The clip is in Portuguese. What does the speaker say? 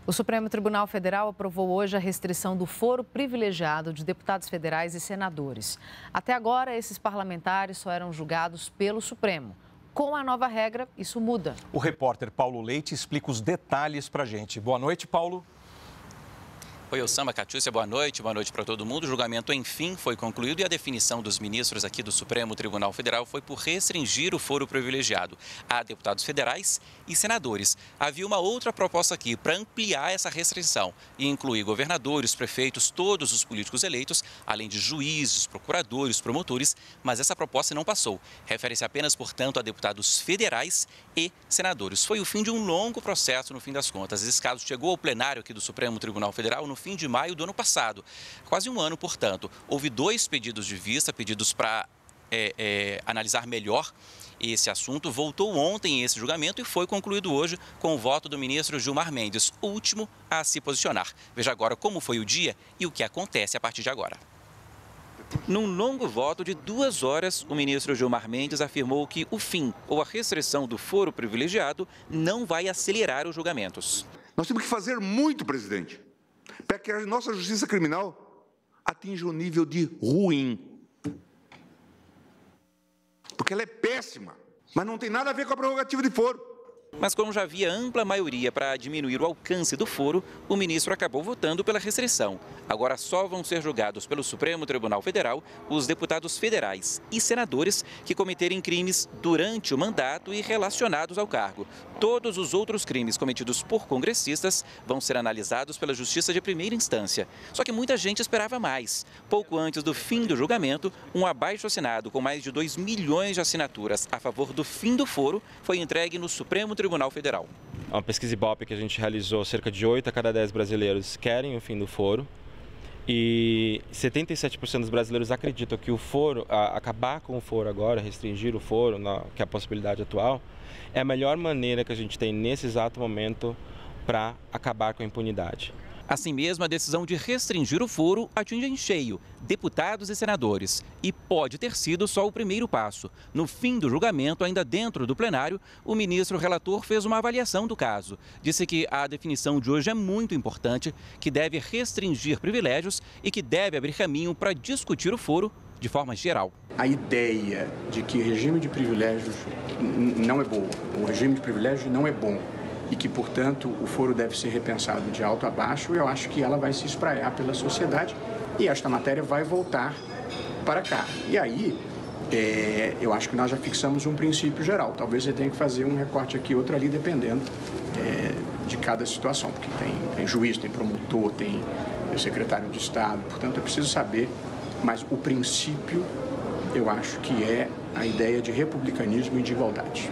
O Supremo Tribunal Federal aprovou hoje a restrição do foro privilegiado de deputados federais e senadores. Até agora, esses parlamentares só eram julgados pelo Supremo. Com a nova regra, isso muda. O repórter Paulo Leite explica os detalhes para a gente. Boa noite, Paulo. Oi, Osama, Catiúcia, boa noite para todo mundo. O julgamento, enfim, foi concluído e a definição dos ministros aqui do Supremo Tribunal Federal foi por restringir o foro privilegiado a deputados federais e senadores. Havia uma outra proposta aqui para ampliar essa restrição e incluir governadores, prefeitos, todos os políticos eleitos, além de juízes, procuradores, promotores, mas essa proposta não passou. Refere-se apenas, portanto, a deputados federais e senadores. Foi o fim de um longo processo, no fim das contas. Esse caso chegou ao plenário aqui do Supremo Tribunal Federal no fim de maio do ano passado. Quase um ano, portanto. Houve 2 pedidos de vista, pedidos para analisar melhor esse assunto. Voltou ontem esse julgamento e foi concluído hoje com o voto do ministro Gilmar Mendes, o último a se posicionar. Veja agora como foi o dia e o que acontece a partir de agora. Num longo voto de 2 horas, o ministro Gilmar Mendes afirmou que o fim ou a restrição do foro privilegiado não vai acelerar os julgamentos. Nós temos que fazer muito, presidente, para que a nossa justiça criminal atinja o nível de ruim. Porque ela é péssima, mas não tem nada a ver com a prerrogativa de foro. Mas como já havia ampla maioria para diminuir o alcance do foro, o ministro acabou votando pela restrição. Agora só vão ser julgados pelo Supremo Tribunal Federal os deputados federais e senadores que cometerem crimes durante o mandato e relacionados ao cargo. Todos os outros crimes cometidos por congressistas vão ser analisados pela Justiça de primeira instância. Só que muita gente esperava mais. Pouco antes do fim do julgamento, um abaixo-assinado com mais de 2 milhões de assinaturas a favor do fim do foro foi entregue no Supremo Tribunal Federal. Uma pesquisa Ibope que a gente realizou, cerca de 8 a cada 10 brasileiros querem o fim do foro. E 77% dos brasileiros acreditam que o foro, acabar com o foro agora, restringir o foro, que é a possibilidade atual, é a melhor maneira que a gente tem nesse exato momento para acabar com a impunidade. Assim mesmo, a decisão de restringir o foro atinge em cheio deputados e senadores e pode ter sido só o primeiro passo. No fim do julgamento, ainda dentro do plenário, o ministro relator fez uma avaliação do caso. Disse que a definição de hoje é muito importante, que deve restringir privilégios e que deve abrir caminho para discutir o foro de forma geral. A ideia de que regime de privilégios não é boa, o regime de privilégios não é bom, e que, portanto, o foro deve ser repensado de alto a baixo, eu acho que ela vai se espraiar pela sociedade e esta matéria vai voltar para cá. E aí, eu acho que nós já fixamos um princípio geral. Talvez você tenha que fazer um recorte aqui, outro ali, dependendo de cada situação, porque tem juiz, tem promotor, tem secretário de Estado, portanto, é preciso saber, mas o princípio, eu acho que é a ideia de republicanismo e de igualdade.